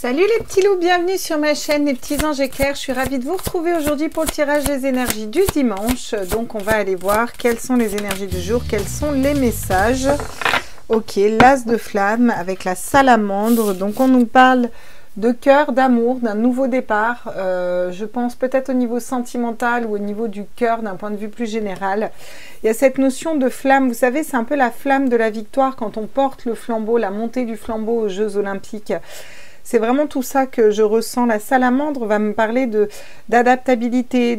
Salut les petits loups, bienvenue sur ma chaîne les petits anges éclairs. Je suis ravie de vous retrouver aujourd'hui pour le tirage des énergies du dimanche. Donc on va aller voir quelles sont les énergies du jour, quels sont les messages. Ok, l'as de flamme avec la salamandre. Donc on nous parle de cœur, d'amour, d'un nouveau départ. Je pense peut-être au niveau sentimental ou au niveau du cœur d'un point de vue plus général. Il y a cette notion de flamme, vous savez, c'est un peu la flamme de la victoire quand on porte le flambeau, la montée du flambeau aux Jeux Olympiques. C'est vraiment tout ça que je ressens. La salamandre va me parler d'adaptabilité,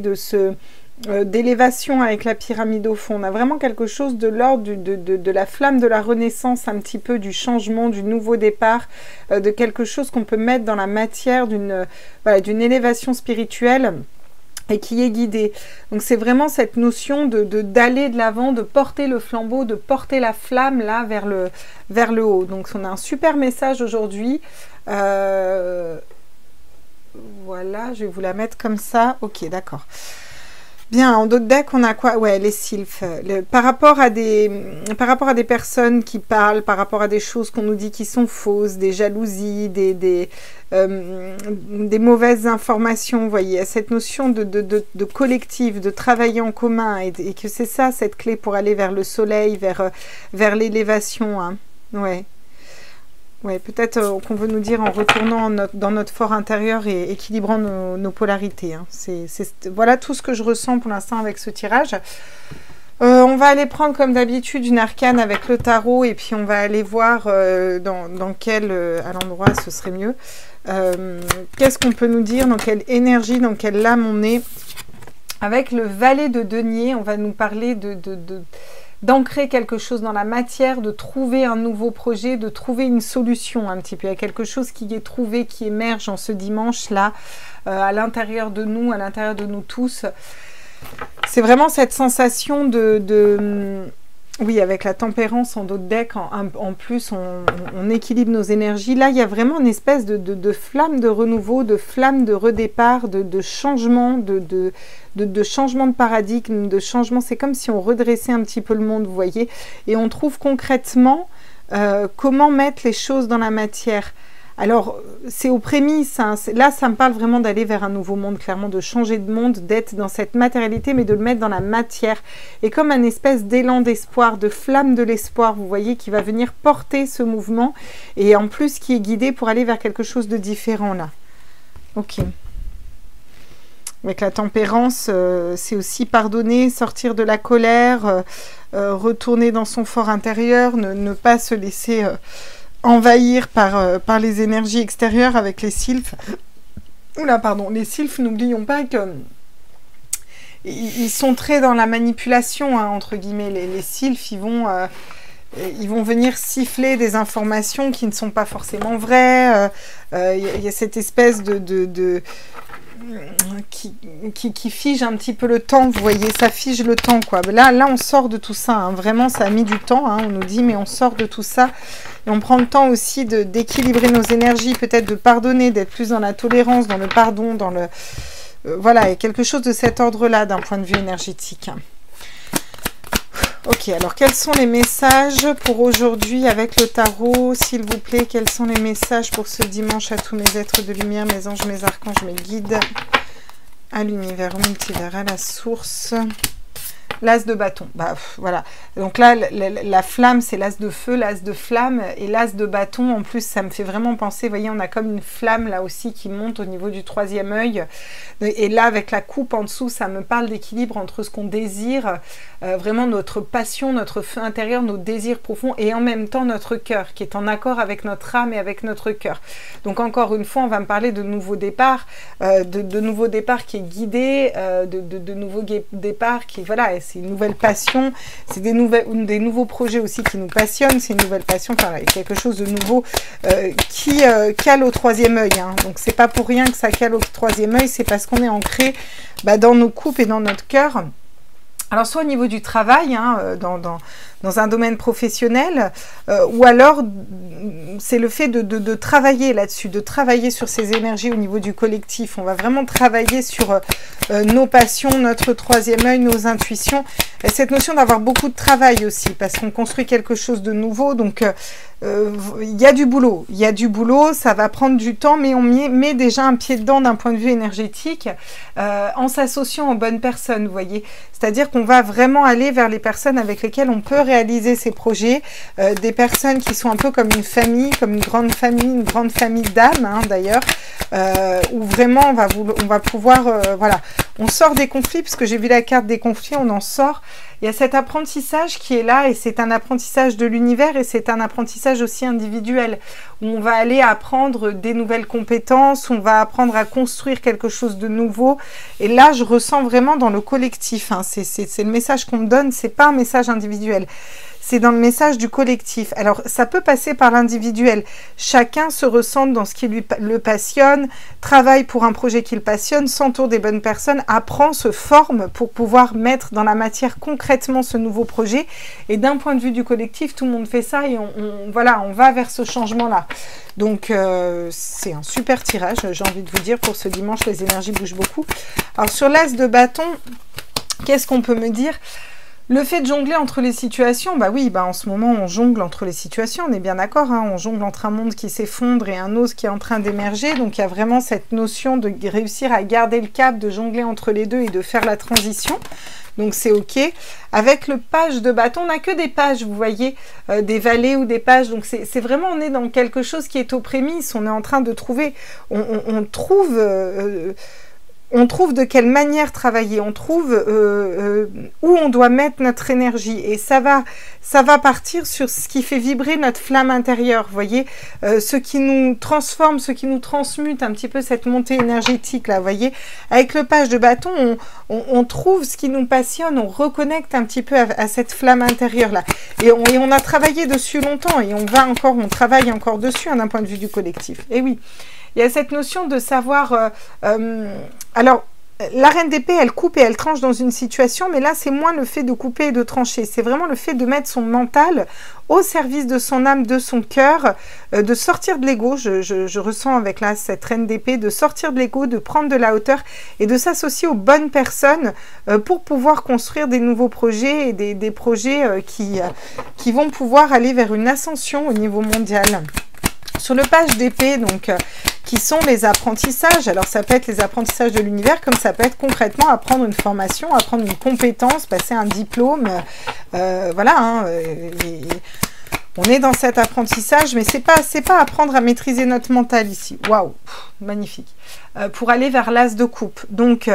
d'élévation avec la pyramide au fond. On a vraiment quelque chose de l'ordre de la flamme de la renaissance, un petit peu du changement, du nouveau départ, de quelque chose qu'on peut mettre dans la matière d'une élévation spirituelle et qui est guidée. Donc c'est vraiment cette notion d'aller de l'avant, de porter le flambeau, de porter la flamme là vers le haut. Donc on a un super message aujourd'hui. Voilà, je vais vous la mettre comme ça. Ok, d'accord. Bien, en d'autres decks, on a quoi? Ouais, les sylphes. Par rapport à des personnes qui parlent, par rapport à des choses qu'on nous dit qui sont fausses, des jalousies, des mauvaises informations, vous voyez, cette notion de collectif, de travailler en commun, et que c'est ça, cette clé pour aller vers le soleil, vers l'élévation. Hein. Ouais. Ouais, peut-être qu'on veut nous dire en retournant dans notre fort intérieur et équilibrant nos polarités. Hein. Voilà tout ce que je ressens pour l'instant avec ce tirage. On va aller prendre comme d'habitude une arcane avec le tarot et puis on va aller voir dans quel à l'endroit ce serait mieux. Qu'est-ce qu'on peut nous dire, dans quelle énergie, dans quelle lame on est. Avec le valet de denier, on va nous parler d'ancrer quelque chose dans la matière, de trouver un nouveau projet, de trouver une solution un petit peu. Il y a quelque chose qui est trouvé, qui émerge en ce dimanche-là, à l'intérieur de nous tous. C'est vraiment cette sensation oui, avec la tempérance en d'autres decks, en plus, on équilibre nos énergies. Là, il y a vraiment une espèce de flamme de renouveau, de flamme de redépart, de changement, de changement de paradigme, de changement. C'est comme si on redressait un petit peu le monde, vous voyez. Et on trouve concrètement comment mettre les choses dans la matière. Alors, c'est aux prémices, hein. Là, ça me parle vraiment d'aller vers un nouveau monde, clairement, de changer de monde, d'être dans cette matérialité, mais de le mettre dans la matière. Et comme un espèce d'élan d'espoir, de flamme de l'espoir, vous voyez, qui va venir porter ce mouvement, et en plus, qui est guidé pour aller vers quelque chose de différent, là. Ok. Avec la tempérance, c'est aussi pardonner, sortir de la colère, retourner dans son fort intérieur, ne pas se laisser... envahir par les énergies extérieures avec les sylphes. Oula, pardon, les sylphes, n'oublions pas que ils sont très dans la manipulation, hein, entre guillemets. Les sylphes, ils vont venir siffler des informations qui ne sont pas forcément vraies. Y a cette espèce qui fige un petit peu le temps, vous voyez, ça fige le temps, quoi. Là on sort de tout ça, hein. Vraiment, ça a mis du temps, hein, on nous dit, mais on sort de tout ça. Et on prend le temps aussi d'équilibrer nos énergies, peut-être de pardonner, d'être plus dans la tolérance, dans le pardon, dans le... voilà, et quelque chose de cet ordre-là, d'un point de vue énergétique. Ok, alors quels sont les messages pour aujourd'hui avec le tarot, s'il vous plaît? Quels sont les messages pour ce dimanche à tous mes êtres de lumière, mes anges, mes archanges, mes guides, à l'univers, au multivers, à la source? L'as de bâton, bah voilà. Donc là, la flamme, c'est l'as de feu, l'as de flamme, et l'as de bâton, en plus, ça me fait vraiment penser, vous voyez, on a comme une flamme là aussi qui monte au niveau du troisième œil. Et là, avec la coupe en dessous, ça me parle d'équilibre entre ce qu'on désire, vraiment notre passion, notre feu intérieur, nos désirs profonds, et en même temps notre cœur, qui est en accord avec notre âme et avec notre cœur. Donc encore une fois, on va me parler de nouveau départ, de nouveau départ qui est guidé, de nouveau départ qui, voilà, c'est une nouvelle passion, c'est des nouveaux projets aussi qui nous passionnent, c'est une nouvelle passion, pareil, quelque chose de nouveau qui cale au troisième œil. Hein. Donc c'est pas pour rien que ça cale au troisième œil, c'est parce qu'on est ancré dans nos coupes et dans notre cœur Alors, soit au niveau du travail, hein, dans un domaine professionnel, ou alors c'est le fait de travailler là-dessus, de travailler sur ces énergies au niveau du collectif. On va vraiment travailler sur nos passions, notre troisième œil, nos intuitions. Et cette notion d'avoir beaucoup de travail aussi, parce qu'on construit quelque chose de nouveau. Donc, il y a du boulot. Il y a du boulot, ça va prendre du temps, mais on met déjà un pied dedans d'un point de vue énergétique en s'associant aux bonnes personnes, vous voyez. C'est-à-dire qu'on va vraiment aller vers les personnes avec lesquelles on peut réaliser ces projets, des personnes qui sont un peu comme une famille, comme une grande famille d'âmes, hein, d'ailleurs, où vraiment on va pouvoir, voilà, on sort des conflits, parce que j'ai vu la carte des conflits, on en sort. Il y a cet apprentissage qui est là, et c'est un apprentissage de l'univers, et c'est un apprentissage aussi individuel, où on va aller apprendre des nouvelles compétences, on va apprendre à construire quelque chose de nouveau. Et là, je ressens vraiment dans le collectif, hein, c'est le message qu'on me donne, c'est pas un message individuel. C'est dans le message du collectif. Alors, ça peut passer par l'individuel. Chacun se ressent dans ce qui le passionne, travaille pour un projet qui le passionne, s'entoure des bonnes personnes, apprend, se forme pour pouvoir mettre dans la matière concrètement ce nouveau projet. Et d'un point de vue du collectif, tout le monde fait ça et voilà, on va vers ce changement-là. Donc, c'est un super tirage, j'ai envie de vous dire, pour ce dimanche, les énergies bougent beaucoup. Alors, sur l'as de bâton, qu'est-ce qu'on peut me dire ? Le fait de jongler entre les situations, bah oui, bah en ce moment on jongle entre les situations, on est bien d'accord, hein, on jongle entre un monde qui s'effondre et un autre qui est en train d'émerger, donc il y a vraiment cette notion de réussir à garder le cap, de jongler entre les deux et de faire la transition, donc c'est ok. Avec le page de bâton, on n'a que des pages, vous voyez, des vallées ou des pages, donc c'est vraiment, on est dans quelque chose qui est aux prémices, on est en train de trouver, on trouve de quelle manière travailler, on trouve où on doit mettre notre énergie. Et ça va partir sur ce qui fait vibrer notre flamme intérieure, vous voyez, ce qui nous transforme, ce qui nous transmute un petit peu cette montée énergétique, là, vous voyez. Avec le page de bâton, on trouve ce qui nous passionne, on reconnecte un petit peu à cette flamme intérieure-là. Et on a travaillé dessus longtemps, et on travaille encore dessus, hein, d'un point de vue du collectif. Et oui. Il y a cette notion de savoir... alors, la reine d'épée, elle coupe et elle tranche dans une situation, mais là, c'est moins le fait de couper et de trancher. C'est vraiment le fait de mettre son mental au service de son âme, de son cœur, de sortir de l'ego. Je ressens avec là cette reine d'épée, de sortir de l'ego, de prendre de la hauteur et de s'associer aux bonnes personnes pour pouvoir construire des nouveaux projets et des projets qui vont pouvoir aller vers une ascension au niveau mondial. Sur le page d'épée, donc, qui sont les apprentissages. Alors, ça peut être les apprentissages de l'univers, comme ça peut être concrètement apprendre une formation, apprendre une compétence, passer un diplôme. Voilà, hein, on est dans cet apprentissage, mais c'est pas apprendre à maîtriser notre mental ici. Waouh, magnifique. Pour aller vers l'as de coupe. Donc,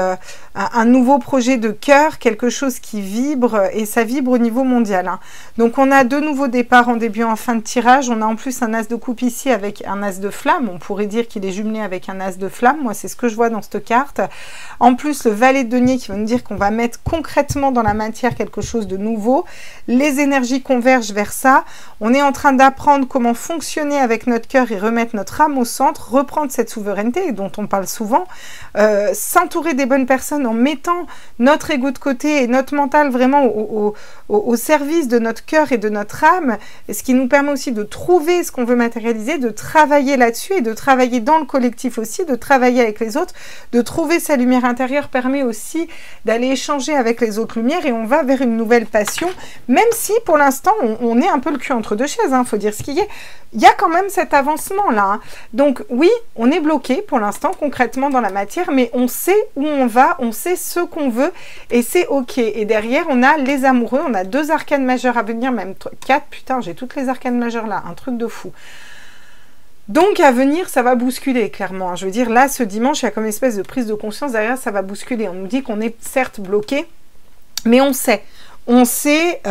un nouveau projet de cœur, quelque chose qui vibre, et ça vibre au niveau mondial. Hein. Donc, on a deux nouveaux départs en début et en fin de tirage. On a en plus un as de coupe ici avec un as de flamme. On pourrait dire qu'il est jumelé avec un as de flamme. Moi, c'est ce que je vois dans cette carte. En plus, le valet de denier qui va nous dire qu'on va mettre concrètement dans la matière quelque chose de nouveau. Les énergies convergent vers ça. On est en train d'apprendre comment fonctionner avec notre cœur et remettre notre âme au centre, reprendre cette souveraineté dont on parle souvent, s'entourer des bonnes personnes en mettant notre ego de côté et notre mental vraiment au service de notre cœur et de notre âme, ce qui nous permet aussi de trouver ce qu'on veut matérialiser, de travailler là-dessus et de travailler dans le collectif aussi, de travailler avec les autres, de trouver sa lumière intérieure permet aussi d'aller échanger avec les autres lumières et on va vers une nouvelle passion, même si pour l'instant on est un peu le cul entre deux chaises, hein, faut dire ce qu'il y est. Il y a quand même cet avancement là, hein. Donc oui, on est bloqué pour l'instant concrètement dans la matière, mais on sait où on va, on sait ce qu'on veut et c'est ok. Et derrière on a les amoureux, on a 2 arcanes majeures à venir, même 4, putain j'ai toutes les arcanes majeures là, un truc de fou. Donc à venir ça va bousculer clairement, hein. Je veux dire là ce dimanche il y a comme une espèce de prise de conscience derrière, ça va bousculer. On nous dit qu'on est certes bloqué, mais on sait On sait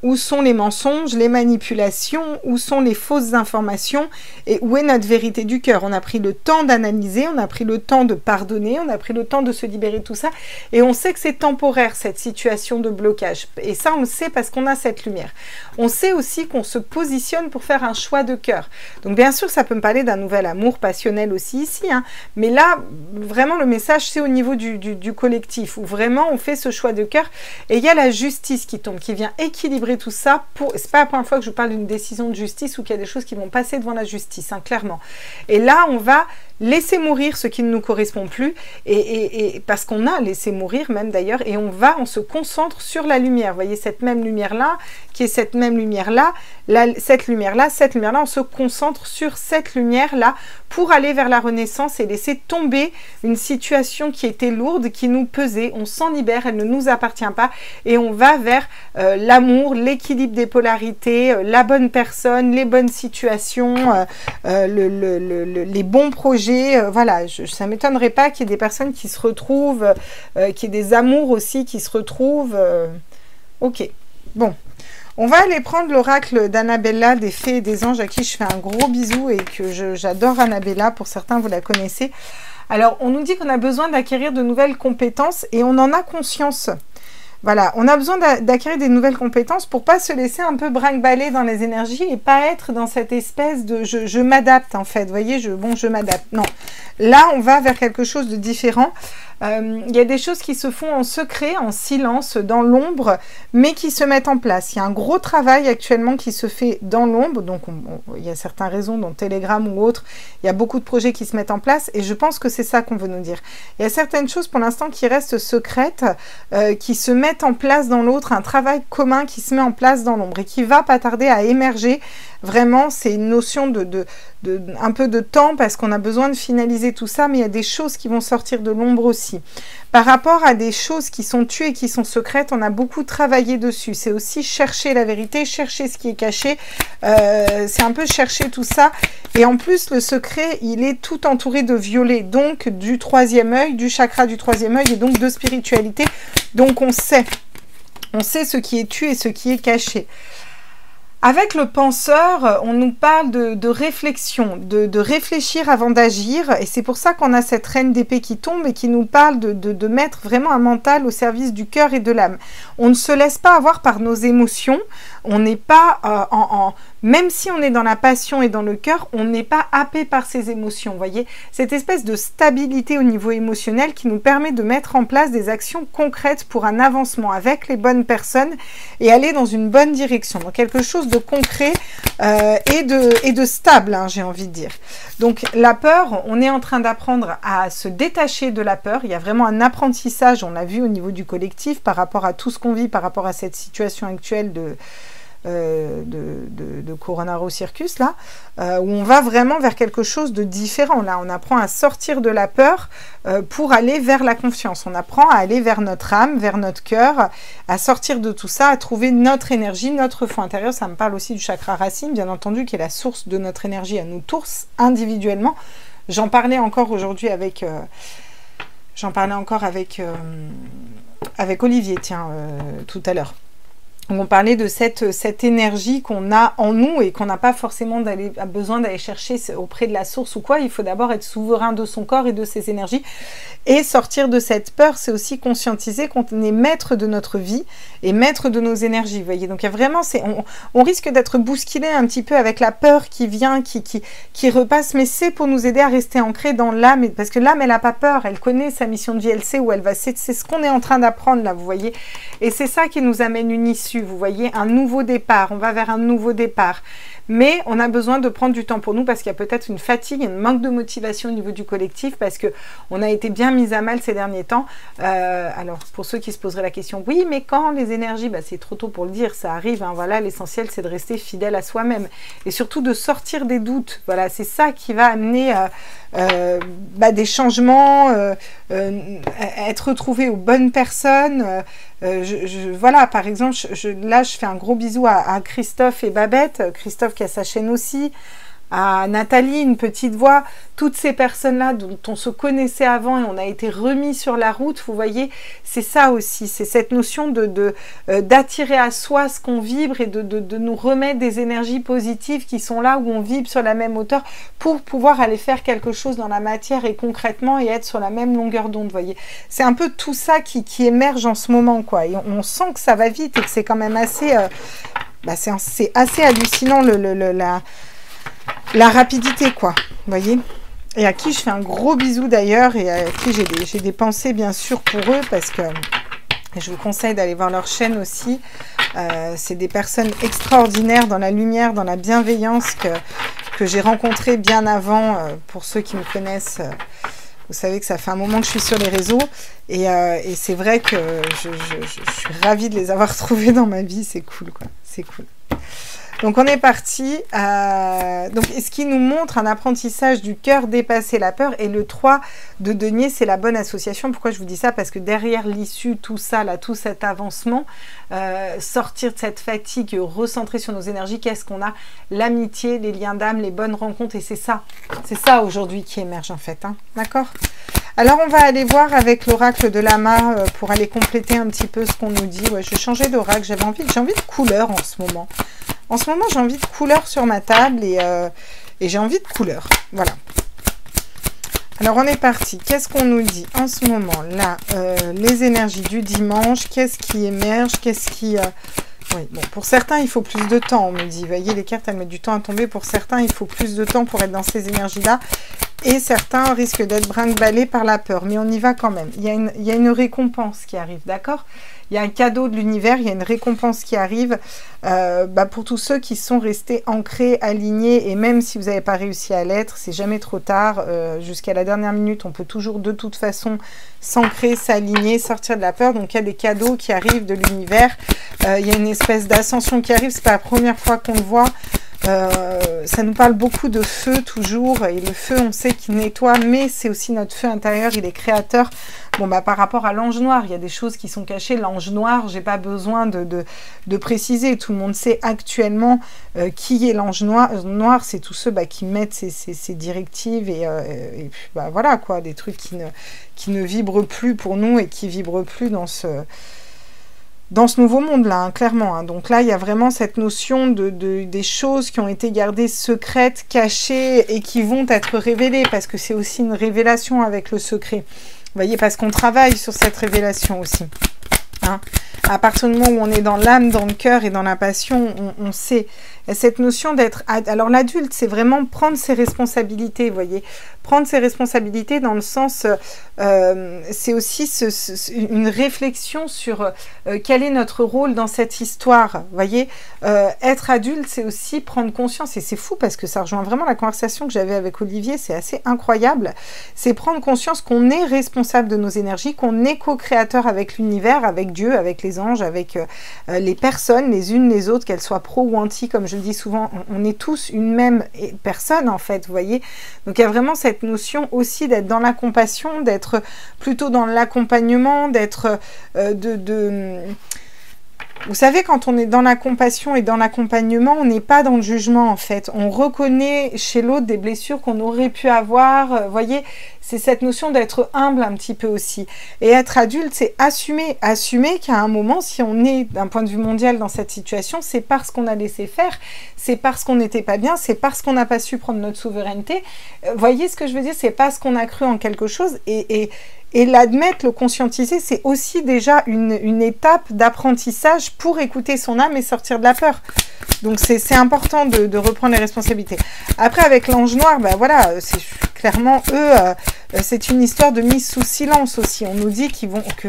où sont les mensonges, les manipulations, où sont les fausses informations et où est notre vérité du cœur. On a pris le temps d'analyser, on a pris le temps de pardonner, on a pris le temps de se libérer de tout ça et on sait que c'est temporaire cette situation de blocage. Et ça, on le sait parce qu'on a cette lumière. On sait aussi qu'on se positionne pour faire un choix de cœur. Donc bien sûr, ça peut me parler d'un nouvel amour passionnel aussi ici, hein, mais là, vraiment le message, c'est au niveau du collectif où vraiment on fait ce choix de cœur et il y a la justice qui tombe, qui vient équilibrer tout ça. C'est pas la première fois que je parle d'une décision de justice ou qu'il y a des choses qui vont passer devant la justice, hein, clairement. Et là, on va laisser mourir ce qui ne nous correspond plus, et parce qu'on a laissé mourir même d'ailleurs, et on se concentre sur la lumière. Vous voyez cette même lumière-là, qui est cette même lumière-là, cette lumière-là, on se concentre sur cette lumière-là pour aller vers la renaissance et laisser tomber une situation qui était lourde, qui nous pesait. On s'en libère, elle ne nous appartient pas, et on va vers l'amour, l'équilibre des polarités, la bonne personne, les bonnes situations, les bons projets. Voilà, ça ne m'étonnerait pas qu'il y ait des personnes qui se retrouvent, qu'il y ait des amours aussi qui se retrouvent. Ok, bon. On va aller prendre l'oracle d'Annabella, des fées et des anges, à qui je fais un gros bisou et que j'adore Annabella. Pour certains, vous la connaissez. Alors, on nous dit qu'on a besoin d'acquérir de nouvelles compétences et on en a conscience. Voilà, on a besoin d'acquérir des nouvelles compétences pour pas se laisser un peu brinque-baller dans les énergies et pas être dans cette espèce de je m'adapte en fait. Vous voyez, je m'adapte. Non, là, on va vers quelque chose de différent. Il y a des choses qui se font en secret, en silence, dans l'ombre, mais qui se mettent en place. Il y a un gros travail actuellement qui se fait dans l'ombre, donc il y a certaines raisons, dont Telegram ou autres, il y a beaucoup de projets qui se mettent en place, et je pense que c'est ça qu'on veut nous dire. Il y a certaines choses pour l'instant qui restent secrètes, qui se mettent en place dans l'autre, un travail commun qui se met en place dans l'ombre, et qui va pas tarder à émerger. Vraiment, c'est une notion un peu de temps parce qu'on a besoin de finaliser tout ça, mais il y a des choses qui vont sortir de l'ombre aussi. Par rapport à des choses qui sont tues et qui sont secrètes, on a beaucoup travaillé dessus. C'est aussi chercher la vérité, chercher ce qui est caché. C'est un peu chercher tout ça. Et en plus, le secret, il est tout entouré de violet, donc du troisième œil, du chakra du troisième œil et donc de spiritualité. Donc on sait ce qui est tué et ce qui est caché. Avec le penseur, on nous parle de réflexion, de réfléchir avant d'agir, et c'est pour ça qu'on a cette reine d'épée qui tombe et qui nous parle de mettre vraiment un mental au service du cœur et de l'âme. On ne se laisse pas avoir par nos émotions, on n'est pas même si on est dans la passion et dans le cœur, on n'est pas happé par ces émotions, vous voyez. Cette espèce de stabilité au niveau émotionnel qui nous permet de mettre en place des actions concrètes pour un avancement avec les bonnes personnes et aller dans une bonne direction, dans quelque chose de concret et de stable, hein, j'ai envie de dire. Donc la peur, on est en train d'apprendre à se détacher de la peur. Il y a vraiment un apprentissage, on l'a vu au niveau du collectif, par rapport à tout ce qu'on vit, par rapport à cette situation actuelle de Coronaro Circus là, où on va vraiment vers quelque chose de différent. Là, on apprend à sortir de la peur pour aller vers la confiance. On apprend à aller vers notre âme, vers notre cœur, à sortir de tout ça, à trouver notre énergie, notre fond intérieur. Ça me parle aussi du chakra racine, bien entendu, qui est la source de notre énergie à nous tous individuellement. J'en parlais encore aujourd'hui avec avec Olivier, tiens, tout à l'heure. On parlait de cette énergie qu'on a en nous et qu'on n'a pas forcément besoin d'aller chercher auprès de la source ou quoi. Il faut d'abord être souverain de son corps et de ses énergies. Et sortir de cette peur, c'est aussi conscientiser qu'on est maître de notre vie et maître de nos énergies. Vous voyez, donc il y a vraiment, on risque d'être bousculé un petit peu avec la peur qui vient, qui repasse, mais c'est pour nous aider à rester ancré dans l'âme, parce que l'âme, elle n'a pas peur, elle connaît sa mission de vie, elle sait où elle va. C'est ce qu'on est en train d'apprendre là, vous voyez. Et c'est ça qui nous amène une issue, vous voyez, un nouveau départ. On va vers un nouveau départ. Mais on a besoin de prendre du temps pour nous parce qu'il y a peut-être une fatigue, un manque de motivation au niveau du collectif parce qu'on a été bien mis à mal ces derniers temps. Alors, pour ceux qui se poseraient la question, oui, mais quand les énergies, c'est trop tôt pour le dire, ça arrive, hein, voilà, l'essentiel, c'est de rester fidèle à soi-même et surtout de sortir des doutes. Voilà, c'est ça qui va amener des changements, être retrouvé aux bonnes personnes. Voilà, par exemple, là, je fais un gros bisou à Christophe et Babette. Christophe qui a sa chaîne aussi. à Nathalie, une petite voix, toutes ces personnes-là dont on se connaissait avant et on a été remis sur la route, vous voyez, c'est ça aussi, c'est cette notion d'attirer à soi ce qu'on vibre et de nous remettre des énergies positives qui sont là où on vibre sur la même hauteur pour pouvoir aller faire quelque chose dans la matière et concrètement et être sur la même longueur d'onde, vous voyez. C'est un peu tout ça qui émerge en ce moment, quoi, et on sent que ça va vite et que c'est quand même assez, c'est assez hallucinant la rapidité, quoi, vous voyez. Et à qui je fais un gros bisou d'ailleurs, et à qui j'ai des pensées bien sûr pour eux, parce que je vous conseille d'aller voir leur chaîne aussi. C'est des personnes extraordinaires dans la lumière, dans la bienveillance que j'ai rencontrées bien avant. Pour ceux qui me connaissent, vous savez que ça fait un moment que je suis sur les réseaux, et c'est vrai que je suis ravie de les avoir trouvés dans ma vie. C'est cool, quoi, c'est cool. Donc on est parti, donc ce qui nous montre un apprentissage du cœur, dépasser la peur, et le 3 de denier, c'est la bonne association. Pourquoi je vous dis ça? Parce que derrière l'issue, tout ça, là, tout cet avancement, sortir de cette fatigue, recentrer sur nos énergies, qu'est-ce qu'on a? L'amitié, les liens d'âme, les bonnes rencontres, et c'est ça aujourd'hui qui émerge en fait, hein, d'accord? Alors on va aller voir avec l'oracle de Lama pour aller compléter un petit peu ce qu'on nous dit. Ouais, je vais changer d'oracle, j'ai envie de couleur en ce moment. En ce moment, j'ai envie de couleur sur ma table et j'ai envie de couleur. Voilà. Alors, on est parti. Qu'est-ce qu'on nous dit en ce moment? Là, les énergies du dimanche. Qu'est-ce qui émerge? Qu'est-ce qui... Oui, bon, pour certains, il faut plus de temps, on me dit. Vous voyez, les cartes, elles mettent du temps à tomber. Pour certains, il faut plus de temps pour être dans ces énergies-là. Et certains risquent d'être brinque-ballés par la peur. Mais on y va quand même. Il y a une récompense qui arrive, d'accord? Il y a un cadeau de l'univers, il y a une récompense qui arrive pour tous ceux qui sont restés ancrés, alignés, et même si vous n'avez pas réussi à l'être, c'est jamais trop tard. Jusqu'à la dernière minute, on peut toujours de toute façon s'ancrer, s'aligner, sortir de la peur. Donc il y a des cadeaux qui arrivent de l'univers. Il y a une espèce d'ascension qui arrive, c'est pas la première fois qu'on le voit. Ça nous parle beaucoup de feu toujours, et le feu on sait qu'il nettoie, mais c'est aussi notre feu intérieur, il est créateur. Bon bah par rapport à l'ange noir, il y a des choses qui sont cachées. L'ange noir, j'ai pas besoin de préciser, tout le monde sait actuellement qui est l'ange noir, c'est tous ceux qui mettent ces directives et puis bah voilà quoi, des trucs qui ne vibrent plus pour nous et qui vibrent plus dans ce nouveau monde-là, hein, clairement. Hein. Donc là, il y a vraiment cette notion des choses qui ont été gardées secrètes, cachées, et qui vont être révélées, parce que c'est aussi une révélation avec le secret. Vous voyez, parce qu'on travaille sur cette révélation aussi. Hein. À partir du moment où on est dans l'âme, dans le cœur et dans la passion, on sait. Cette notion d'être... Alors l'adulte, c'est vraiment prendre ses responsabilités, vous voyez. Prendre ses responsabilités dans le sens... c'est aussi une réflexion sur quel est notre rôle dans cette histoire, vous voyez. Être adulte, c'est aussi prendre conscience, et c'est fou parce que ça rejoint vraiment la conversation que j'avais avec Olivier, c'est assez incroyable. C'est prendre conscience qu'on est responsable de nos énergies, qu'on est co-créateur avec l'univers, avec Dieu, avec les anges, avec les personnes, les unes les autres, qu'elles soient pro ou anti, comme je le dis souvent, on est tous une même personne en fait, vous voyez. Donc il y a vraiment cette notion aussi d'être dans la compassion, d'être plutôt dans l'accompagnement, d'être Vous savez, quand on est dans la compassion et dans l'accompagnement, on n'est pas dans le jugement en fait. On reconnaît chez l'autre des blessures qu'on aurait pu avoir. Vous voyez, c'est cette notion d'être humble un petit peu aussi. Et être adulte, c'est assumer. Assumer qu'à un moment, si on est d'un point de vue mondial dans cette situation, c'est parce qu'on a laissé faire, c'est parce qu'on n'était pas bien, c'est parce qu'on n'a pas su prendre notre souveraineté. Vous voyez ce que je veux dire? C'est parce qu'on a cru en quelque chose et l'admettre, le conscientiser, c'est aussi déjà une étape d'apprentissage pour écouter son âme et sortir de la peur. Donc c'est important de reprendre les responsabilités. Après, avec l'ange noir, ben voilà, c'est clairement eux, c'est une histoire de mise sous silence aussi. On nous dit que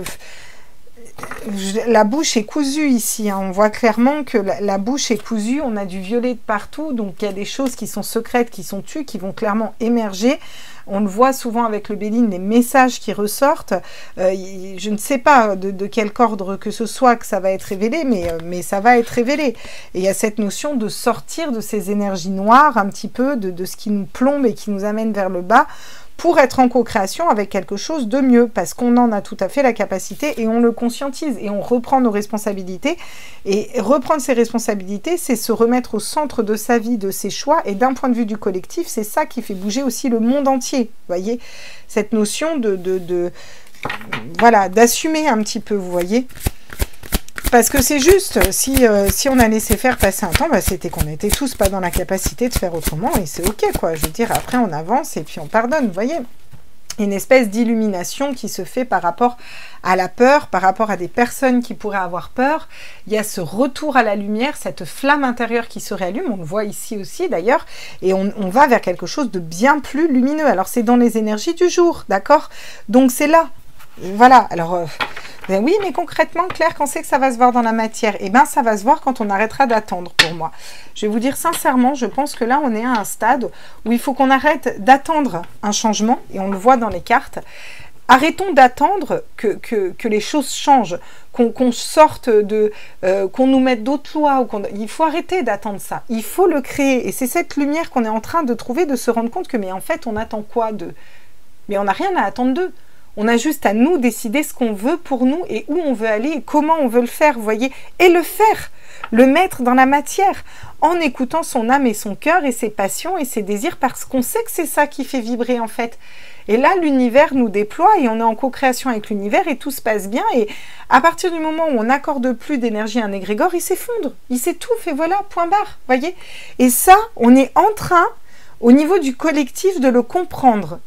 la bouche est cousue ici, hein. On voit clairement que la bouche est cousue, on a du violet de partout, donc il y a des choses qui sont secrètes, qui sont tues, qui vont clairement émerger. On le voit souvent avec le Béline, les messages qui ressortent. Je ne sais pas de quel ordre que ce soit que ça va être révélé, mais ça va être révélé. Et il y a cette notion de sortir de ces énergies noires, un petit peu, de ce qui nous plombe et qui nous amène vers le bas, pour être en co-création avec quelque chose de mieux, parce qu'on en a tout à fait la capacité et on le conscientise et on reprend nos responsabilités. Et reprendre ses responsabilités, c'est se remettre au centre de sa vie, de ses choix, et d'un point de vue du collectif, c'est ça qui fait bouger aussi le monde entier. Vous voyez, cette notion voilà, d'assumer un petit peu, vous voyez. Parce que c'est juste, si on a laissé faire passer un temps, bah, c'était qu'on n'était tous pas dans la capacité de faire autrement, et c'est ok, quoi. Je veux dire, après on avance et puis on pardonne, vous voyez. Une espèce d'illumination qui se fait par rapport à la peur, par rapport à des personnes qui pourraient avoir peur. Il y a ce retour à la lumière, cette flamme intérieure qui se réallume, on le voit ici aussi d'ailleurs, et on va vers quelque chose de bien plus lumineux. Alors c'est dans les énergies du jour, d'accord? Donc c'est là. Voilà, alors... ben oui, mais concrètement, Claire, quand c'est que ça va se voir dans la matière? Eh bien, ça va se voir quand on arrêtera d'attendre, pour moi. Je vais vous dire sincèrement, je pense que là, on est à un stade où il faut qu'on arrête d'attendre un changement, et on le voit dans les cartes. Arrêtons d'attendre que les choses changent, qu'on sorte de... qu'on nous mette d'autres lois. Il faut arrêter d'attendre ça. Il faut le créer. Et c'est cette lumière qu'on est en train de trouver, de se rendre compte que, mais en fait, on attend quoi d'eux? Mais on n'a rien à attendre d'eux. On a juste à nous décider ce qu'on veut pour nous et où on veut aller et comment on veut le faire, vous voyez. Et le faire, le mettre dans la matière, en écoutant son âme et son cœur et ses passions et ses désirs, parce qu'on sait que c'est ça qui fait vibrer en fait. Et là, l'univers nous déploie et on est en co-création avec l'univers et tout se passe bien. Et à partir du moment où on n'accorde plus d'énergie à un égrégore, il s'effondre, il s'étouffe et voilà, point barre, vous voyez. Et ça, on est en train, au niveau du collectif, de le comprendre.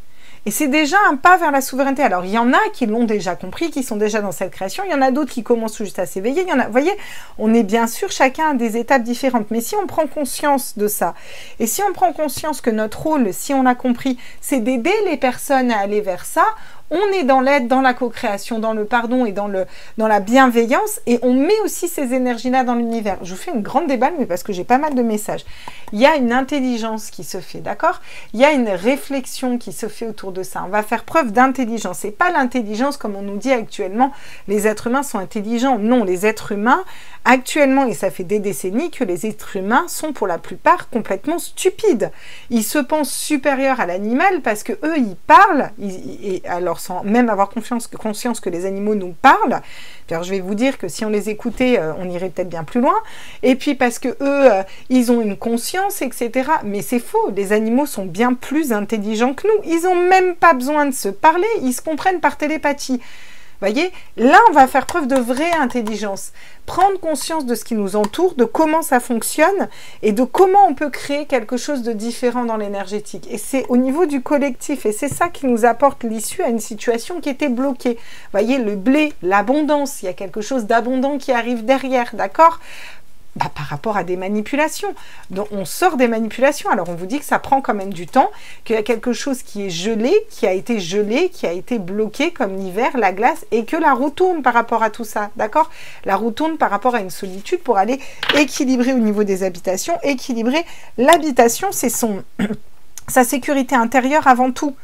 Et c'est déjà un pas vers la souveraineté. Alors, il y en a qui l'ont déjà compris, qui sont déjà dans cette création. Il y en a d'autres qui commencent juste à s'éveiller. Il y en a, vous voyez, on est bien sûr chacun à des étapes différentes. Mais si on prend conscience de ça, et si on prend conscience que notre rôle, si on a compris, c'est d'aider les personnes à aller vers ça, on est dans l'aide, dans la co-création, dans le pardon et dans la bienveillance, et on met aussi ces énergies-là dans l'univers. Je vous fais une grande déballe, mais parce que j'ai pas mal de messages. Il y a une intelligence qui se fait, d'accord? Il y a une réflexion qui se fait autour de ça. On va faire preuve d'intelligence. C'est pas l'intelligence comme on nous dit actuellement, les êtres humains sont intelligents. Non, les êtres humains, actuellement, et ça fait des décennies que les êtres humains sont pour la plupart complètement stupides. Ils se pensent supérieurs à l'animal parce que eux, ils parlent, et alors sans même avoir conscience que les animaux nous parlent. Alors, je vais vous dire que si on les écoutait, on irait peut-être bien plus loin. Et puis parce que eux, ils ont une conscience, etc. Mais c'est faux. Les animaux sont bien plus intelligents que nous. Ils n'ont même pas besoin de se parler. Ils se comprennent par télépathie. Vous voyez, là, on va faire preuve de vraie intelligence. Prendre conscience de ce qui nous entoure, de comment ça fonctionne et de comment on peut créer quelque chose de différent dans l'énergétique. Et c'est au niveau du collectif. Et c'est ça qui nous apporte l'issue à une situation qui était bloquée. Vous voyez, le blé, l'abondance, il y a quelque chose d'abondant qui arrive derrière, d'accord ? Bah, par rapport à des manipulations. Donc, on sort des manipulations. Alors, on vous dit que ça prend quand même du temps, qu'il y a quelque chose qui est gelé, qui a été bloqué comme l'hiver, la glace, et que la roue tourne par rapport à tout ça, d'accord? La roue tourne par rapport à une solitude pour aller équilibrer au niveau des habitations. Équilibrer l'habitation, c'est sa sécurité intérieure avant tout. Vous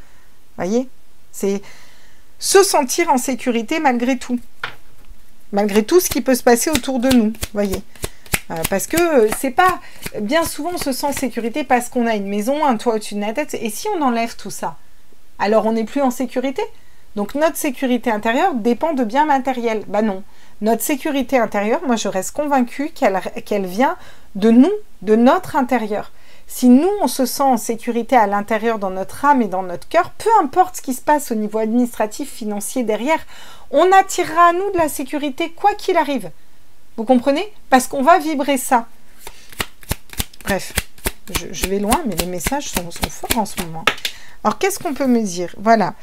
voyez? C'est se sentir en sécurité malgré tout. Malgré tout ce qui peut se passer autour de nous, vous voyez? Parce que c'est pas... Bien souvent, on se sent en sécurité parce qu'on a une maison, un toit au-dessus de la tête. Et si on enlève tout ça, alors on n'est plus en sécurité. Donc notre sécurité intérieure dépend de biens matériels. Bah non. Notre sécurité intérieure, moi je reste convaincue qu'elle vient de nous, de notre intérieur. Si nous, on se sent en sécurité à l'intérieur, dans notre âme et dans notre cœur, peu importe ce qui se passe au niveau administratif, financier derrière, on attirera à nous de la sécurité quoi qu'il arrive. Vous comprenez? Parce qu'on va vibrer ça. Bref, je vais loin, mais les messages sont forts en ce moment. Alors, qu'est-ce qu'on peut me dire? Voilà.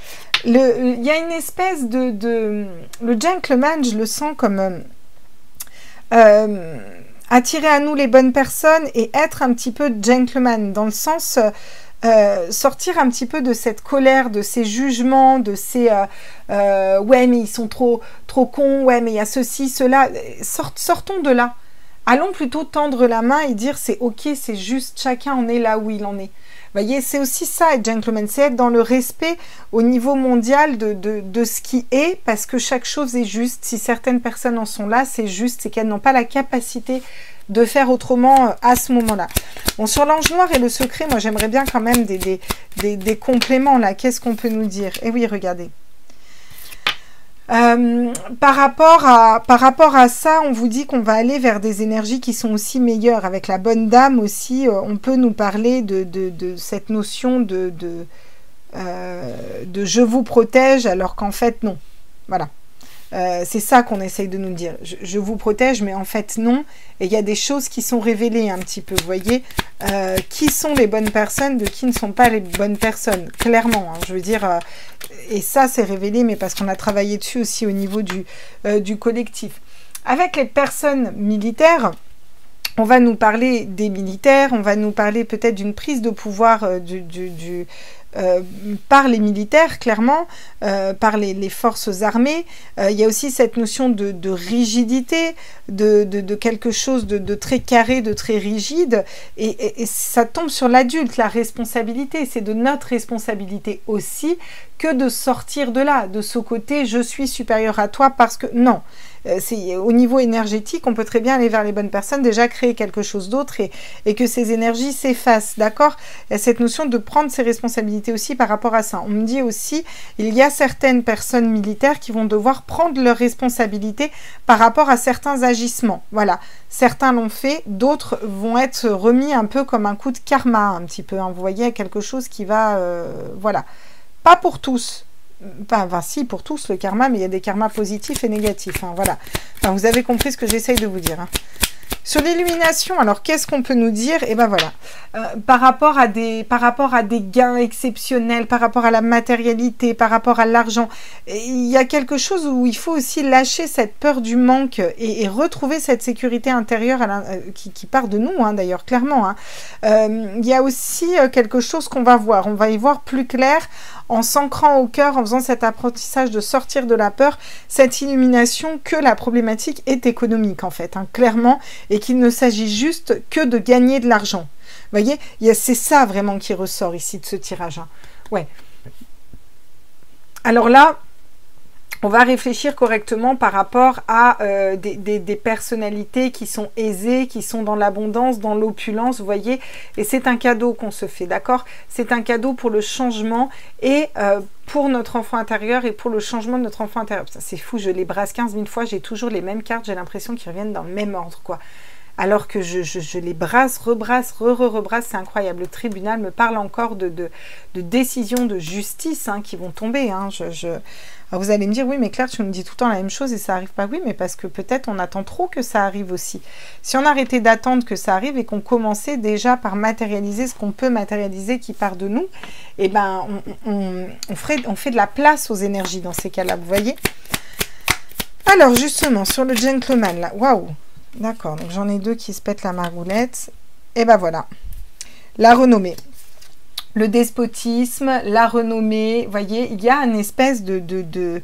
Il y a une espèce de... Le gentleman, je le sens comme... attirer à nous les bonnes personnes et être un petit peu gentleman, dans le sens... sortir un petit peu de cette colère, de ces jugements, de ces ouais mais ils sont trop cons, ouais mais il y a ceci, cela, sortons de là, allons plutôt tendre la main et dire c'est ok, c'est juste, chacun en est là où il en est. Vous voyez, c'est aussi ça être gentleman, c'est être dans le respect au niveau mondial de ce qui est, parce que chaque chose est juste. Si certaines personnes en sont là, c'est juste, c'est qu'elles n'ont pas la capacité de faire autrement à ce moment-là. Bon, sur l'ange noir et le secret, moi j'aimerais bien quand même des compléments là. Qu'est-ce qu'on peut nous dire? Eh oui, regardez. Par rapport à ça, on vous dit qu'on va aller vers des énergies qui sont aussi meilleures. Avec la bonne dame aussi, on peut nous parler de cette notion de je vous protège alors qu'en fait non. Voilà. C'est ça qu'on essaye de nous dire. Je vous protège, mais en fait non. Et il y a des choses qui sont révélées un petit peu. Vous voyez, qui sont les bonnes personnes, de qui ne sont pas les bonnes personnes. Clairement, hein, je veux dire. Et ça, c'est révélé, mais parce qu'on a travaillé dessus aussi au niveau du collectif. Avec les personnes militaires, on va nous parler des militaires, on va nous parler peut-être d'une prise de pouvoir par les militaires, clairement, par les forces armées. Il y a aussi cette notion de rigidité, de quelque chose de très carré, de très rigide, et ça tombe sur l'adulte, la responsabilité. C'est de notre responsabilité aussi que de sortir de là, de ce côté « je suis supérieur à toi » parce que non. Au niveau énergétique, on peut très bien aller vers les bonnes personnes, déjà créer quelque chose d'autre et que ces énergies s'effacent, d'accord? Il y a cette notion de prendre ses responsabilités aussi par rapport à ça. On me dit aussi, il y a certaines personnes militaires qui vont devoir prendre leurs responsabilités par rapport à certains agissements. Voilà, certains l'ont fait, d'autres vont être remis un peu comme un coup de karma, un petit peu. Hein. Vous voyez, quelque chose qui va... voilà. Pas pour tous. Enfin, si, pour tous, le karma, mais il y a des karmas positifs et négatifs. Hein, voilà. Enfin, vous avez compris ce que j'essaye de vous dire. Hein. Sur l'illumination, alors, qu'est-ce qu'on peut nous dire? Eh ben voilà. Par rapport à des gains exceptionnels, par rapport à la matérialité, par rapport à l'argent, il y a quelque chose où il faut aussi lâcher cette peur du manque et retrouver cette sécurité intérieure qui part de nous, hein, d'ailleurs, clairement. Hein. Il y a aussi quelque chose qu'on va voir. On va y voir plus clair en s'ancrant au cœur, en faisant cet apprentissage de sortir de la peur, cette illumination que la problématique est économique, en fait, hein, clairement, et qu'il ne s'agit juste que de gagner de l'argent. Vous voyez, c'est ça vraiment qui ressort ici de ce tirage. Hein. Ouais. Alors là, on va réfléchir correctement par rapport à des personnalités qui sont aisées, qui sont dans l'abondance, dans l'opulence, vous voyez. Et c'est un cadeau qu'on se fait, d'accord? C'est un cadeau pour le changement et pour notre enfant intérieur et pour le changement de notre enfant intérieur. C'est fou, je les brasse 15 000 fois, j'ai toujours les mêmes cartes, j'ai l'impression qu'ils reviennent dans le même ordre, quoi. Alors que je les brasse, rebrasse, rebrasse, c'est incroyable. Le tribunal me parle encore de décisions de justice hein, qui vont tomber. Hein. Alors vous allez me dire, oui, mais Claire, tu me dis tout le temps la même chose et ça n'arrive pas. Oui, mais parce que peut-être on attend trop que ça arrive aussi. Si on arrêtait d'attendre que ça arrive et qu'on commençait déjà par matérialiser ce qu'on peut matérialiser qui part de nous, eh ben, on fait de la place aux énergies dans ces cas-là, vous voyez. Alors, justement, sur le gentleman, là, waouh! D'accord, donc j'en ai deux qui se pètent la margoulette. Et ben voilà. La renommée. Le despotisme, la renommée. Vous voyez, il y a une espèce de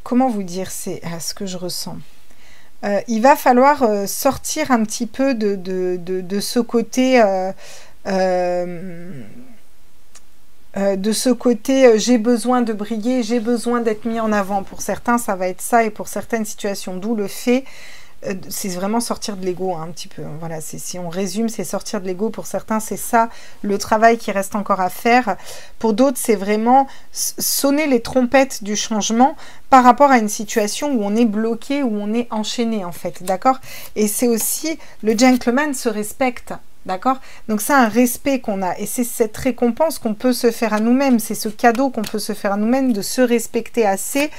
comment vous dire, c'est ce que je ressens. Il va falloir sortir un petit peu de ce côté... de ce côté, j'ai besoin de briller, j'ai besoin d'être mis en avant. Pour certains, ça va être ça, et pour certaines situations, d'où le fait, c'est vraiment sortir de l'ego, hein, un petit peu. Voilà, si on résume, c'est sortir de l'ego. Pour certains, c'est ça, le travail qui reste encore à faire. Pour d'autres, c'est vraiment sonner les trompettes du changement par rapport à une situation où on est bloqué, où on est enchaîné, en fait, d'accord? Et c'est aussi, le gentleman se respecte. D'accord? Donc c'est un respect qu'on a et c'est cette récompense qu'on peut se faire à nous-mêmes, c'est ce cadeau qu'on peut se faire à nous-mêmes de se respecter assez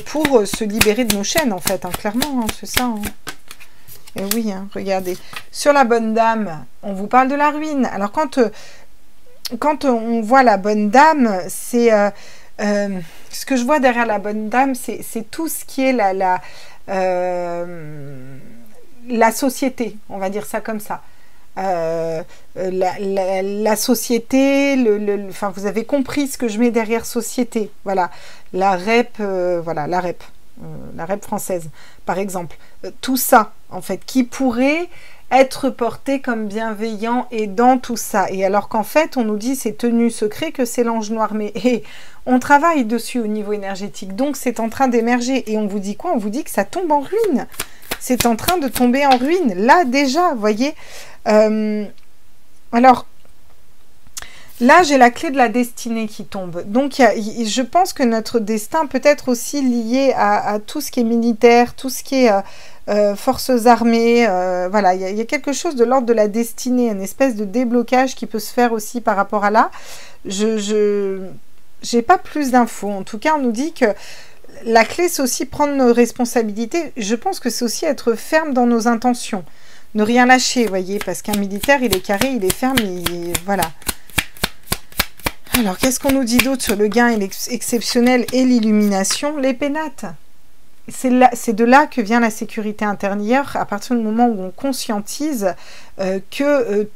pour se libérer de nos chaînes en fait, hein, clairement, hein, c'est ça. Hein. Et oui, hein, regardez. Sur la bonne dame, on vous parle de la ruine. Alors quand on voit la bonne dame, c'est... ce que je vois derrière la bonne dame, c'est tout ce qui est la société, on va dire ça comme ça. La société, enfin vous avez compris ce que je mets derrière société, voilà, la REP, voilà, la REP française, par exemple, tout ça, en fait, qui pourrait être porté comme bienveillant et dans tout ça. Et alors qu'en fait, on nous dit c'est tenu secret que c'est l'ange noir. Mais on travaille dessus au niveau énergétique. Donc, c'est en train d'émerger. Et on vous dit quoi? On vous dit que ça tombe en ruine. C'est en train de tomber en ruine. Là, déjà, vous voyez. Alors, là, j'ai la clé de la destinée qui tombe. Donc, je pense que notre destin peut être aussi lié à tout ce qui est militaire, tout ce qui est forces armées. Voilà, il y a quelque chose de l'ordre de la destinée, une espèce de déblocage qui peut se faire aussi par rapport à là. Je n'ai pas plus d'infos. En tout cas, on nous dit que la clé, c'est aussi prendre nos responsabilités. Je pense que c'est aussi être ferme dans nos intentions. Ne rien lâcher, vous voyez, parce qu'un militaire, il est carré, il est ferme, voilà. Alors, qu'est-ce qu'on nous dit d'autre sur le gain exceptionnel et l'illumination? Les pénates. C'est de là que vient la sécurité intérieure, à partir du moment où on conscientise que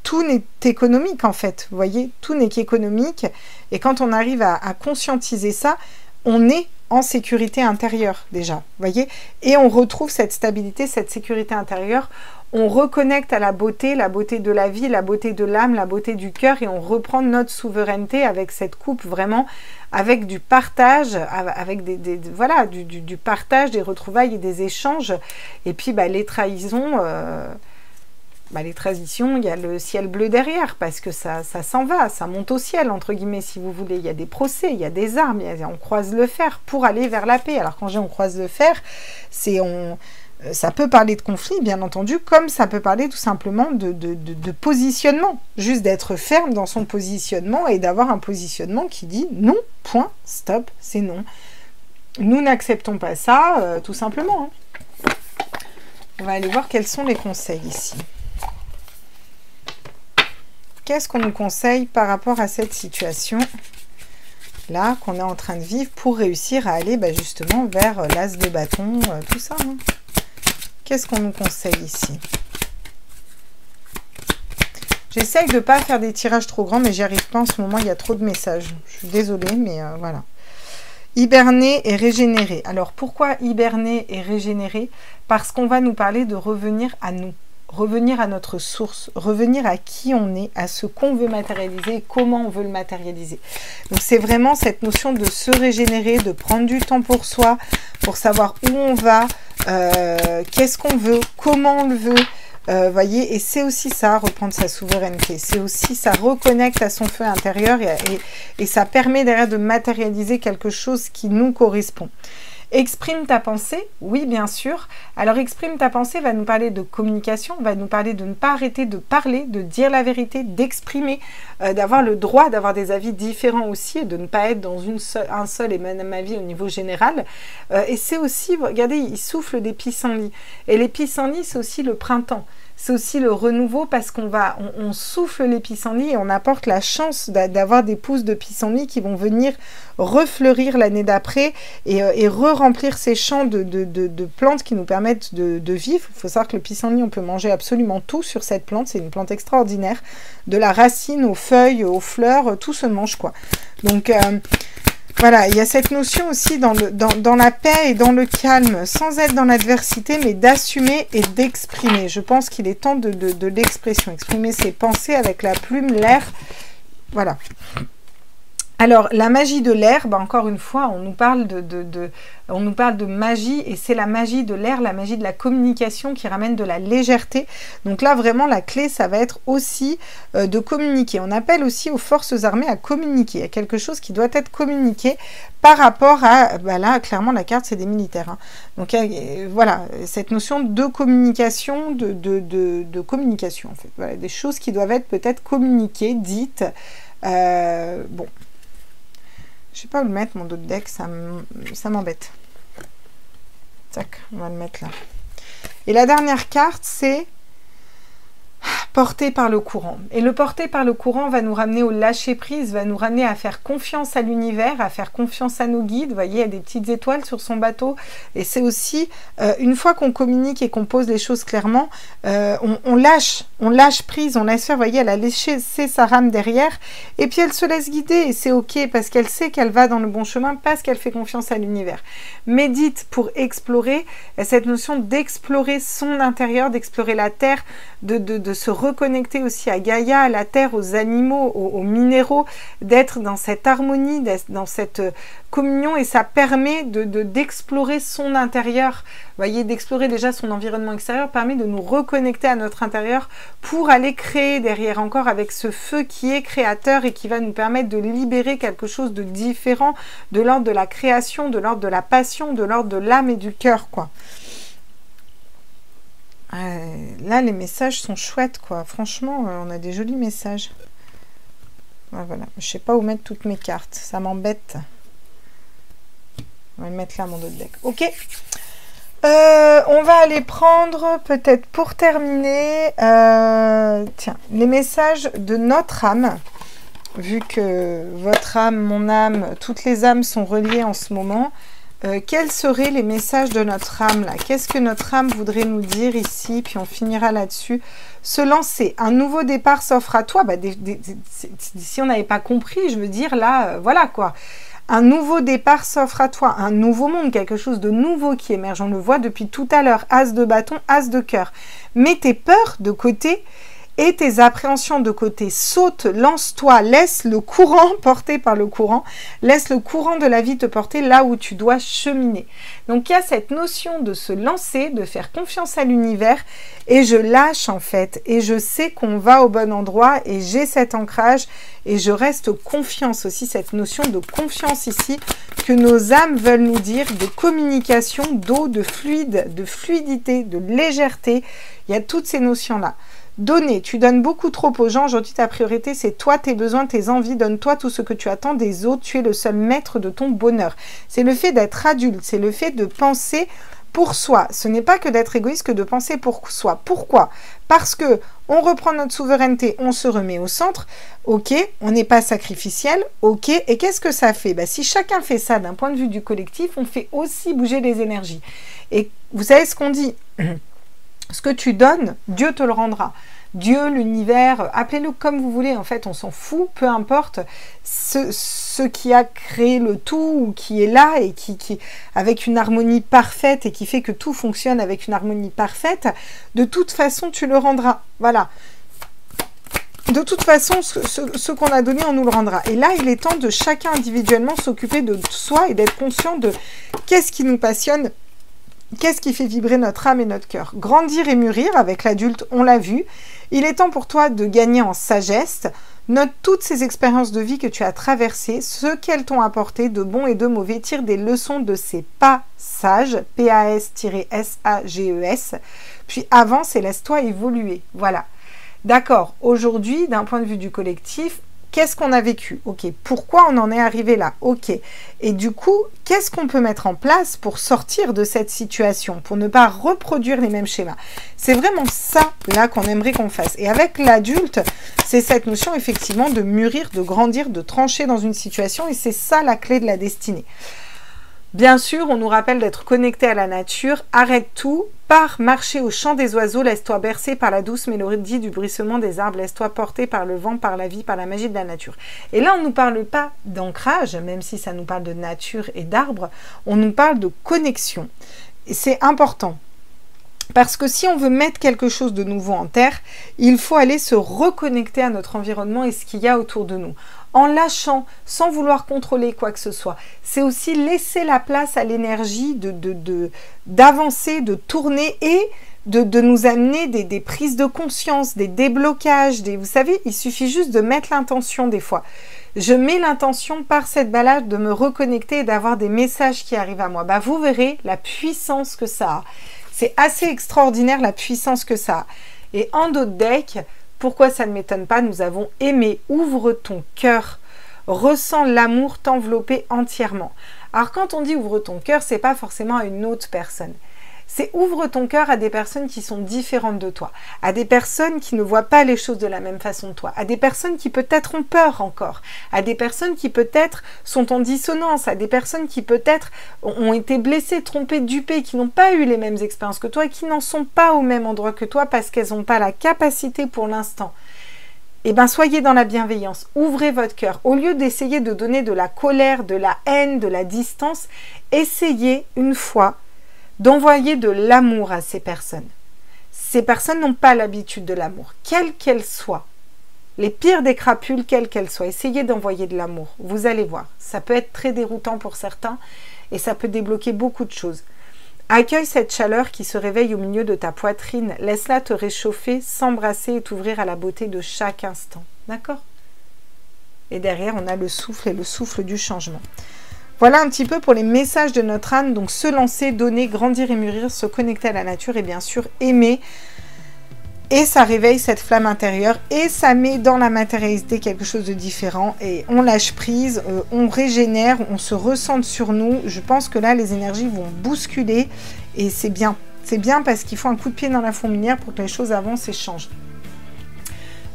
tout n'est économique, en fait. Vous voyez, tout n'est qu'économique. Et quand on arrive à conscientiser ça, on est en sécurité intérieure, déjà. Vous voyez, et on retrouve cette stabilité, cette sécurité intérieure. On reconnecte à la beauté de la vie, la beauté de l'âme, la beauté du cœur, et on reprend notre souveraineté avec cette coupe, vraiment, avec du partage, avec voilà, du partage, des retrouvailles et des échanges. Et puis, les trahisons, les traditions, il y a le ciel bleu derrière, parce que ça s'en va, ça monte au ciel, entre guillemets, si vous voulez. Il y a des procès, il y a des armes, on croise le fer pour aller vers la paix. Alors, quand on croise le fer, ça peut parler de conflit, bien entendu, comme ça peut parler tout simplement de positionnement. Juste d'être ferme dans son positionnement et d'avoir un positionnement qui dit non, point, stop, c'est non. Nous n'acceptons pas ça, tout simplement. On va aller voir quels sont les conseils ici. Qu'est-ce qu'on nous conseille par rapport à cette situation là qu'on est en train de vivre pour réussir à aller justement vers l'as de bâton, tout ça. Qu'est-ce qu'on nous conseille ici? J'essaye de ne pas faire des tirages trop grands, mais j'y arrive pas en ce moment, il y a trop de messages. Je suis désolée, mais voilà. Hiberner et régénérer. Alors, pourquoi hiberner et régénérer? Parce qu'on va nous parler de revenir à nous. Revenir à notre source, revenir à qui on est, à ce qu'on veut matérialiser et comment on veut le matérialiser. Donc c'est vraiment cette notion de se régénérer, de prendre du temps pour soi, pour savoir où on va, qu'est-ce qu'on veut, comment on le veut, voyez, et c'est aussi ça, reprendre sa souveraineté, c'est aussi ça reconnecte à son feu intérieur et ça permet derrière de matérialiser quelque chose qui nous correspond. Exprime ta pensée, oui bien sûr. Alors exprime ta pensée va nous parler de communication, va nous parler de ne pas arrêter de parler, de dire la vérité, d'exprimer, d'avoir le droit d'avoir des avis différents aussi et de ne pas être dans un seul et même avis au niveau général. Et c'est aussi, regardez, il souffle des pissenlits. Et les pissenlits, c'est aussi le printemps. C'est aussi le renouveau parce on souffle les pissenlits et on apporte la chance d'avoir des pousses de pissenlits qui vont venir refleurir l'année d'après et re-remplir ces champs de plantes qui nous permettent de vivre. Il faut savoir que le pissenlit, on peut manger absolument tout sur cette plante. C'est une plante extraordinaire. De la racine aux feuilles, aux fleurs, tout se mange, quoi. Donc, voilà, il y a cette notion aussi dans la paix et dans le calme, sans être dans l'adversité, mais d'assumer et d'exprimer. Je pense qu'il est temps de l'expression, exprimer ses pensées avec la plume, l'air, voilà. Alors, la magie de l'air, encore une fois, on nous parle de magie, et c'est la magie de l'air, la magie de la communication qui ramène de la légèreté. Donc là, vraiment, la clé, ça va être aussi de communiquer. On appelle aussi aux forces armées à communiquer. Il y a quelque chose qui doit être communiqué par rapport à... là, clairement, la carte, c'est des militaires. Hein. Donc, voilà, cette notion de communication, de communication, en fait. Voilà, des choses qui doivent être peut-être communiquées, dites. Bon. Je sais pas où le mettre, mon dos de deck, ça m'embête. Tac, on va le mettre là. Et la dernière carte, c'est porté par le courant. Et le porté par le courant va nous ramener au lâcher-prise, va nous ramener à faire confiance à l'univers, à faire confiance à nos guides. Vous voyez, il y a des petites étoiles sur son bateau. Et c'est aussi, une fois qu'on communique et qu'on pose les choses clairement, on lâche prise, on laisse faire. Vous voyez, elle a laissé sa rame derrière. Et puis elle se laisse guider. Et c'est OK parce qu'elle sait qu'elle va dans le bon chemin, parce qu'elle fait confiance à l'univers. Médite pour explorer, cette notion d'explorer son intérieur, d'explorer la terre, de se reconnecter aussi à Gaïa, à la terre, aux animaux, aux minéraux, d'être dans cette harmonie, dans cette communion, et ça permet d'explorer son intérieur. Vous voyez, d'explorer déjà son environnement extérieur permet de nous reconnecter à notre intérieur pour aller créer derrière encore avec ce feu qui est créateur et qui va nous permettre de libérer quelque chose de différent, de l'ordre de la création, de l'ordre de la passion, de l'ordre de l'âme et du cœur, quoi. Là, les messages sont chouettes, quoi. Franchement, on a des jolis messages. Voilà. Je sais pas où mettre toutes mes cartes. Ça m'embête. On va le mettre là, mon autre deck. Ok. On va aller prendre, peut-être pour terminer, tiens, les messages de notre âme. Vu que votre âme, mon âme, toutes les âmes sont reliées en ce moment. Quels seraient les messages de notre âme là? Qu'est-ce que notre âme voudrait nous dire ici? Puis on finira là-dessus. Se lancer. Un nouveau départ s'offre à toi. Bah, si on n'avait pas compris, je veux dire là, voilà quoi. Un nouveau départ s'offre à toi. Un nouveau monde, quelque chose de nouveau qui émerge. On le voit depuis tout à l'heure. As de bâton, as de cœur. Mets tes peurs de côté et tes appréhensions de côté. Saute, lance-toi, laisse le courant porté par le courant, laisse le courant de la vie te porter là où tu dois cheminer. Donc il y a cette notion de se lancer, de faire confiance à l'univers, et je lâche en fait, et je sais qu'on va au bon endroit, et j'ai cet ancrage, et je reste confiance aussi, cette notion de confiance ici, que nos âmes veulent nous dire, de communication, d'eau, de fluide, de fluidité, de légèreté. Il y a toutes ces notions-là. Donner, tu donnes beaucoup trop aux gens, aujourd'hui ta priorité c'est toi, tes besoins, tes envies, donne-toi tout ce que tu attends des autres, tu es le seul maître de ton bonheur. C'est le fait d'être adulte, c'est le fait de penser pour soi. Ce n'est pas que d'être égoïste, que de penser pour soi. Pourquoi? Parce que on reprend notre souveraineté, on se remet au centre, ok, on n'est pas sacrificiel, ok, et qu'est-ce que ça fait? Ben, si chacun fait ça d'un point de vue du collectif, on fait aussi bouger les énergies. Et vous savez ce qu'on dit? Ce que tu donnes, Dieu te le rendra. Dieu, l'univers, appelez-le comme vous voulez, en fait, on s'en fout, peu importe. Ce qui a créé le tout, ou qui est là, et qui avec une harmonie parfaite, et qui fait que tout fonctionne avec une harmonie parfaite, de toute façon, tu le rendras. Voilà. De toute façon, ce qu'on a donné, on nous le rendra. Et là, il est temps de chacun individuellement s'occuper de soi et d'être conscient de qu'est-ce qui nous passionne. Qu'est-ce qui fait vibrer notre âme et notre cœur? Grandir et mûrir avec l'adulte, on l'a vu. Il est temps pour toi de gagner en sagesse. Note toutes ces expériences de vie que tu as traversées, ce qu'elles t'ont apporté de bon et de mauvais. Tire des leçons de ces passages, P-A-S-S-A-G-E-S. Puis avance et laisse-toi évoluer. Voilà. D'accord, aujourd'hui, d'un point de vue du collectif, qu'est-ce qu'on a vécu? Ok, pourquoi on en est arrivé là? Ok, et du coup, qu'est-ce qu'on peut mettre en place pour sortir de cette situation, pour ne pas reproduire les mêmes schémas? C'est vraiment ça, là, qu'on aimerait qu'on fasse. Et avec l'adulte, c'est cette notion, effectivement, de mûrir, de grandir, de trancher dans une situation, et c'est ça la clé de la destinée. Bien sûr, on nous rappelle d'être connecté à la nature. Arrête tout, pars marcher au chant des oiseaux, laisse-toi bercer par la douce mélodie du bruissement des arbres, laisse-toi porter par le vent, par la vie, par la magie de la nature. Et là, on ne nous parle pas d'ancrage, même si ça nous parle de nature et d'arbres, on nous parle de connexion. Et c'est important. Parce que si on veut mettre quelque chose de nouveau en terre, il faut aller se reconnecter à notre environnement et ce qu'il y a autour de nous. En lâchant, sans vouloir contrôler quoi que ce soit. C'est aussi laisser la place à l'énergie d'avancer, de tourner et de nous amener des prises de conscience, des déblocages. Vous savez, il suffit juste de mettre l'intention des fois. Je mets l'intention par cette balade de me reconnecter et d'avoir des messages qui arrivent à moi. Bah, vous verrez la puissance que ça a. C'est assez extraordinaire la puissance que ça a. Et en d'autres decks, pourquoi ça ne m'étonne pas, nous avons aimé, ouvre ton cœur, ressens l'amour t'envelopper entièrement. Alors quand on dit ouvre ton cœur, c'est pas forcément à une autre personne. C'est ouvre ton cœur à des personnes qui sont différentes de toi, à des personnes qui ne voient pas les choses de la même façon que toi, à des personnes qui peut-être ont peur encore, à des personnes qui peut-être sont en dissonance, à des personnes qui peut-être ont été blessées, trompées, dupées, qui n'ont pas eu les mêmes expériences que toi, qui n'en sont pas au même endroit que toi parce qu'elles n'ont pas la capacité pour l'instant. Eh bien, soyez dans la bienveillance, ouvrez votre cœur. Au lieu d'essayer de donner de la colère, de la haine, de la distance, essayez une fois d'envoyer de l'amour à ces personnes. Ces personnes n'ont pas l'habitude de l'amour, quelle qu'elle soit. Les pires des crapules, quelles qu'elles soient. Essayez d'envoyer de l'amour. Vous allez voir. Ça peut être très déroutant pour certains et ça peut débloquer beaucoup de choses. Accueille cette chaleur qui se réveille au milieu de ta poitrine. Laisse-la te réchauffer, s'embrasser et t'ouvrir à la beauté de chaque instant. D'accord? Et derrière, on a le souffle et le souffle du changement. Voilà un petit peu pour les messages de notre âne. Donc, se lancer, donner, grandir et mûrir, se connecter à la nature et bien sûr aimer. Et ça réveille cette flamme intérieure et ça met dans la matérialité quelque chose de différent. Et on lâche prise, on régénère, on se ressente sur nous. Je pense que là, les énergies vont bousculer et c'est bien. C'est bien parce qu'il faut un coup de pied dans la fourmilière pour que les choses avancent et changent.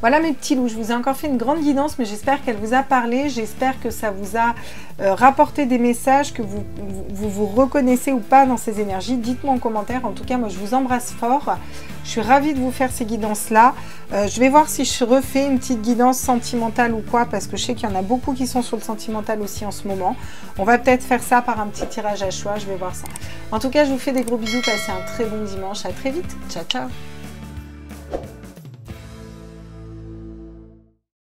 Voilà mes petits loups, je vous ai encore fait une grande guidance, mais j'espère qu'elle vous a parlé, j'espère que ça vous a rapporté des messages, que vous reconnaissez ou pas dans ces énergies. Dites-moi en commentaire, en tout cas moi je vous embrasse fort, je suis ravie de vous faire ces guidances-là. Je vais voir si je refais une petite guidance sentimentale ou quoi, parce que je sais qu'il y en a beaucoup qui sont sur le sentimental aussi en ce moment. On va peut-être faire ça par un petit tirage à choix, je vais voir ça. En tout cas, je vous fais des gros bisous, passez un très bon dimanche, à très vite, ciao ciao.